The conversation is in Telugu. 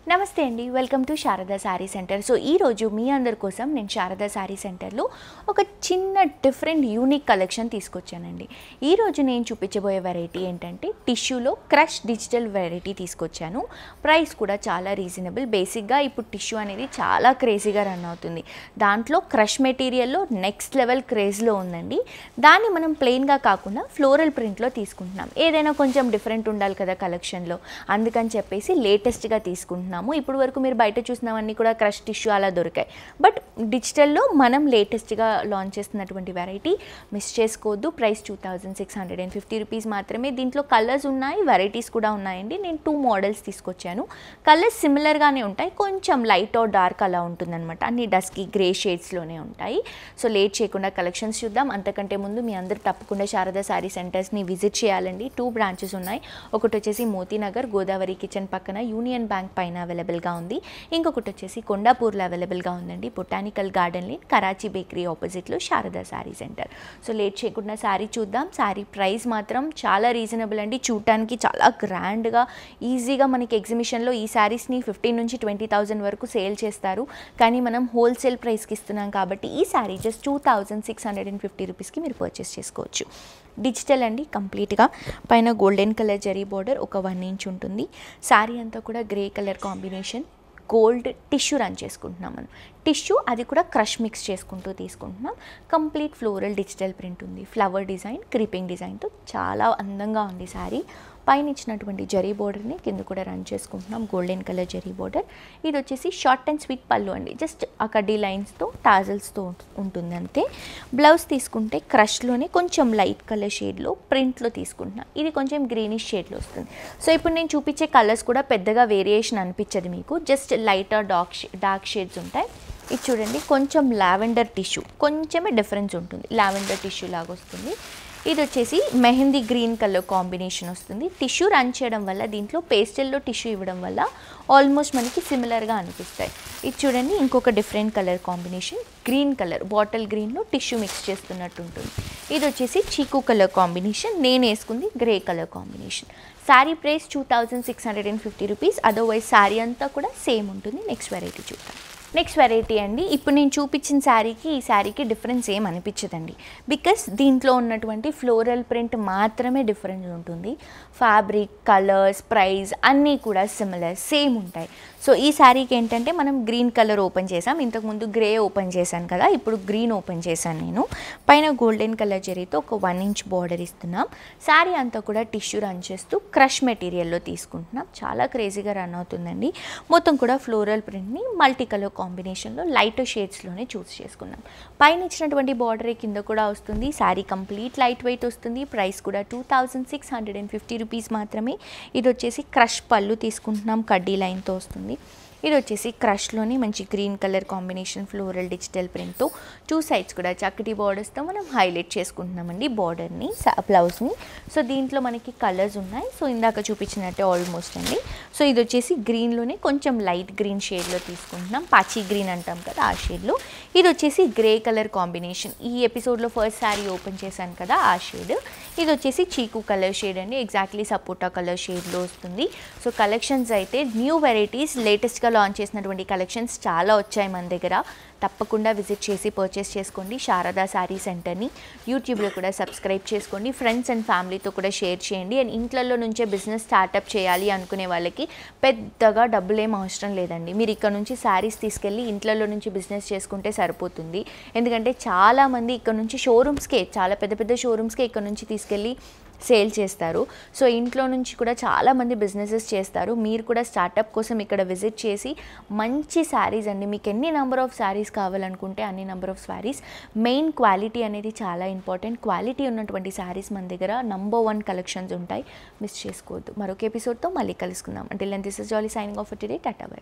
నమస్తే అండి, welcome to Sharada sari centre. So ఈరోజు మీ అందరి కోసం నేను శారదా శారీ సెంటర్లో ఒక చిన్న డిఫరెంట్ యూనిక్ కలెక్షన్ తీసుకొచ్చానండి. ఈరోజు నేను చూపించబోయే వెరైటీ ఏంటంటే టిష్యూలో క్రష్ డిజిటల్ వెరైటీ తీసుకొచ్చాను. ప్రైస్ కూడా చాలా రీజనబుల్. బేసిక్గా ఇప్పుడు టిష్యూ అనేది చాలా క్రేజీగా రన్ అవుతుంది. దాంట్లో క్రష్ మెటీరియల్లో నెక్స్ట్ లెవెల్ క్రేజ్లో ఉందండి. దాన్ని మనం ప్లెయిన్గా కాకుండా ఫ్లోరల్ ప్రింట్లో తీసుకుంటున్నాం. ఏదైనా కొంచెం డిఫరెంట్ ఉండాలి కదా కలెక్షన్లో, అందుకని చెప్పేసి లేటెస్ట్గా తీసుకుంటున్నాం. ఇప్పుడు వరకు మీరు బయట చూసినవన్నీ కూడా క్రష్ టిష్యూ అలా దొరికాయి, బట్ డిజిటల్లో మనం లేటెస్ట్గా లాంచ్ చేస్తున్నటువంటి వెరైటీ మిస్ చేసుకోవద్దు. ప్రైస్ 2650 రూపీస్ మాత్రమే. దీంట్లో కలర్స్ ఉన్నాయి, వెరైటీస్ కూడా ఉన్నాయండి. నేను 2 మోడల్స్ తీసుకొచ్చాను. కలర్స్ సిమిలర్గానే ఉంటాయి, కొంచెం లైట్ ఆర్ డార్క్ అలా ఉంటుందన్నమాట. అన్ని డస్కీ గ్రే షేడ్స్లోనే ఉంటాయి. సో లేట్ చేయకుండా కలెక్షన్స్ చూద్దాం. అంతకంటే ముందు మీ అందరూ తప్పకుండా శారదా శారీ సెంటర్స్ని విజిట్ చేయాలండి. 2 బ్రాంచెస్ ఉన్నాయి. ఒకటి వచ్చేసి మోతీనగర్ గోదావరి కిచెన్ పక్కన యూనియన్ బ్యాంక్ పైన అవైలబుల్గా ఉంది. ఇంకొకటి వచ్చేసి కొండాపూర్లో అవైలబుల్గా ఉందండి. Botanical garden lane Karachi bakery ఆపోజిట్లో Sharada sari centre. So late చేయకుండా శారీ చూద్దాం. శారీ ప్రైస్ మాత్రం చాలా రీజనబుల్ అండి. చూడటానికి చాలా గ్రాండ్గా ఈజీగా మనకి ఎగ్జిబిషన్లో ఈ శారీస్ని 15,000 నుంచి 20,000 వరకు సేల్ చేస్తారు. కానీ మనం హోల్సేల్ ప్రైస్కి ఇస్తున్నాం కాబట్టి ఈ శారీ జస్ట్ 2650 రూపీస్కి మీరు పర్చేస్ చేసుకోవచ్చు. డిజిటల్ అండి కంప్లీట్గా. పైన గోల్డెన్ కలర్ జరీ బార్డర్ ఒక 1 ఇంచ్ ఉంటుంది. శారీ అంతా కూడా grey colour combination. Gold tissue run చేసుకుంటున్నాం మనం. టిష్యూ అది కూడా క్రష్ మిక్స్ చేసుకుంటూ తీసుకుంటున్నాం. కంప్లీట్ ఫ్లోరల్ డిజిటల్ ప్రింట్ ఉంది. ఫ్లవర్ డిజైన్, క్రీపింగ్ డిజైన్తో చాలా అందంగా ఉంది శారీ. పైన ఇచ్చినటువంటి జరీ బోర్డర్ని కింద కూడా రన్ చేసుకుంటున్నాం. Golden colour zari border. ఇది వచ్చేసి షార్ట్ అండ్ స్వీట్ పళ్ళు అండి. జస్ట్ ఆ కడ్డీ లైన్స్తో టాజల్స్తో ఉంటుంది అంతే. బ్లౌజ్ తీసుకుంటే క్రష్లోనే కొంచెం లైట్ కలర్ షేడ్లో ప్రింట్లో తీసుకుంటున్నాం. ఇది కొంచెం గ్రీనిష్ షేడ్లో వస్తుంది. సో ఇప్పుడు నేను చూపించే కలర్స్ కూడా పెద్దగా వేరియేషన్ అనిపించదు మీకు. జస్ట్ లైట్ డార్క్ షేడ్స్ ఉంటాయి. ఇది చూడండి, కొంచెం లావెండర్ టిష్యూ, కొంచెమే డిఫరెన్స్ ఉంటుంది. లావెండర్ టిష్యూ లాగా వస్తుంది. ఇది వచ్చేసి మెహందీ గ్రీన్ కలర్ కాంబినేషన్ వస్తుంది. టిష్యూ రన్ చేయడం వల్ల, దీంట్లో పేస్టల్లో టిష్యూ ఇవ్వడం వల్ల ఆల్మోస్ట్ మనకి సిమిలర్గా అనిపిస్తాయి. ఇది చూడండి, ఇంకొక different colour combination. Green colour, bottle గ్రీన్లో టిష్యూ మిక్స్ చేస్తున్నట్టు ఉంటుంది. ఇది వచ్చేసి చీకు కలర్ కాంబినేషన్. నేను వేసుకుంది grey colour combination. Sari price 2650 rupees. Otherwise sari అంతా కూడా సేమ్ ఉంటుంది. నెక్స్ట్ వెరైటీ చూద్దాం. నెక్స్ట్ వెరైటీ అండి. ఇప్పుడు నేను చూపించిన శారీకి ఈ శారీకి డిఫరెన్స్ ఏం అనిపించదండి. బికాస్ దీంట్లో ఉన్నటువంటి ఫ్లోరల్ ప్రింట్ మాత్రమే డిఫరెన్స్ ఉంటుంది. ఫ్యాబ్రిక్, కలర్స్, ప్రైస్ అన్నీ కూడా సిమిలర్ సేమ్ ఉంటాయి. సో ఈ శారీకి ఏంటంటే మనం గ్రీన్ కలర్ ఓపెన్ చేసాం. ఇంతకుముందు గ్రే ఓపెన్ చేశాను కదా, ఇప్పుడు గ్రీన్ ఓపెన్ చేశాను నేను. పైన గోల్డెన్ కలర్ జరీతో ఒక 1 ఇంచ్ బార్డర్ ఇస్తున్నాం. శారీ అంతా కూడా టిష్యూ రన్ చేస్తూ క్రష్ మెటీరియల్లో తీసుకుంటున్నాం. చాలా క్రేజీగా రన్ అవుతుందండి. మొత్తం కూడా ఫ్లోరల్ ప్రింట్ని మల్టీ కలర్ కాంబినేషన్లో లైట్ షేడ్స్లోనే చూస్ చేసుకున్నాం. పైన ఇచ్చినటువంటి బార్డర్ కింద కూడా వస్తుంది. శారీ కంప్లీట్ లైట్ వెయిట్ వస్తుంది. ప్రైస్ కూడా 2650 రూపీస్ మాత్రమే. ఇది వచ్చేసి క్రష్ పళ్ళు తీసుకుంటున్నాం, కడ్డీ లైన్తో వస్తుంది. ఇది వచ్చేసి క్రష్లోని మంచి green colour combination floral digital ప్రింట్తో 2 సైడ్స్ కూడా చక్కటి బార్డర్స్తో మనం హైలైట్ చేసుకుంటున్నామండి బార్డర్ని, బ్లౌజ్ని. సో దీంట్లో మనకి కలర్స్ ఉన్నాయి. సో ఇందాక చూపించినట్టే ఆల్మోస్ట్ అండి. సో ఇది వచ్చేసి గ్రీన్లోనే కొంచెం లైట్ గ్రీన్ షేడ్లో తీసుకుంటున్నాం. పాచీ గ్రీన్ అంటాం కదా, ఆ షేడ్లో. ఇది వచ్చేసి గ్రే కలర్ కాంబినేషన్. ఈ ఎపిసోడ్లో ఫస్ట్ శారీ ఓపెన్ చేశాను కదా, ఆ షేడ్. ఇది వచ్చేసి చీకు కలర్ షేడ్ అండి. ఎగ్జాక్ట్లీ సపోటా కలర్ షేడ్లో వస్తుంది. సో కలెక్షన్స్ అయితే న్యూ వెరైటీస్, లేటెస్ట్గా లాంచ్ చేసినటువంటి కలెక్షన్స్ చాలా వచ్చాయి మన దగ్గర. తప్పకుండా విజిట్ చేసి పర్చేస్ చేసుకోండి శారదా శారీ సెంటర్ని. యూట్యూబ్లో కూడా సబ్స్క్రైబ్ చేసుకోండి. ఫ్రెండ్స్ అండ్ ఫ్యామిలీతో కూడా షేర్ చేయండి. అండ్ ఇంట్లో నుంచే బిజినెస్ స్టార్టప్ చేయాలి అనుకునే వాళ్ళకి పెద్దగా డబ్బులేం అవసరం లేదండి. మీరు ఇక్కడ నుంచి శారీస్ తీసుకెళ్ళి ఇంట్లో నుంచి బిజినెస్ చేసుకుంటే సరిపోతుంది. ఎందుకంటే చాలామంది ఇక్కడ నుంచి షోరూమ్స్కే, చాలా పెద్ద పెద్ద షోరూమ్స్కే ఇక్కడ నుంచి తీసుకెళ్ళి సేల్ చేస్తారు. సో ఇంట్లో నుంచి కూడా చాలామంది బిజినెసెస్ చేస్తారు. మీరు కూడా స్టార్టప్ కోసం ఇక్కడ విజిట్ చేసి మంచి శారీస్ అండి, మీకు ఎన్ని నెంబర్ ఆఫ్ శారీస్ కావాలనుకుంటే అన్ని number of saris. Main quality అనేది చాలా ఇంపార్టెంట్. క్వాలిటీ ఉన్నటువంటి శారీస్ మన దగ్గర నంబర్ 1 కలెక్షన్స్ ఉంటాయి. మిస్ చేసుకోవద్దు. మరొక ఎపిసోడ్తో మళ్ళీ కలుసుకుందాం. Until then this is jolly signing off for today. Tata by.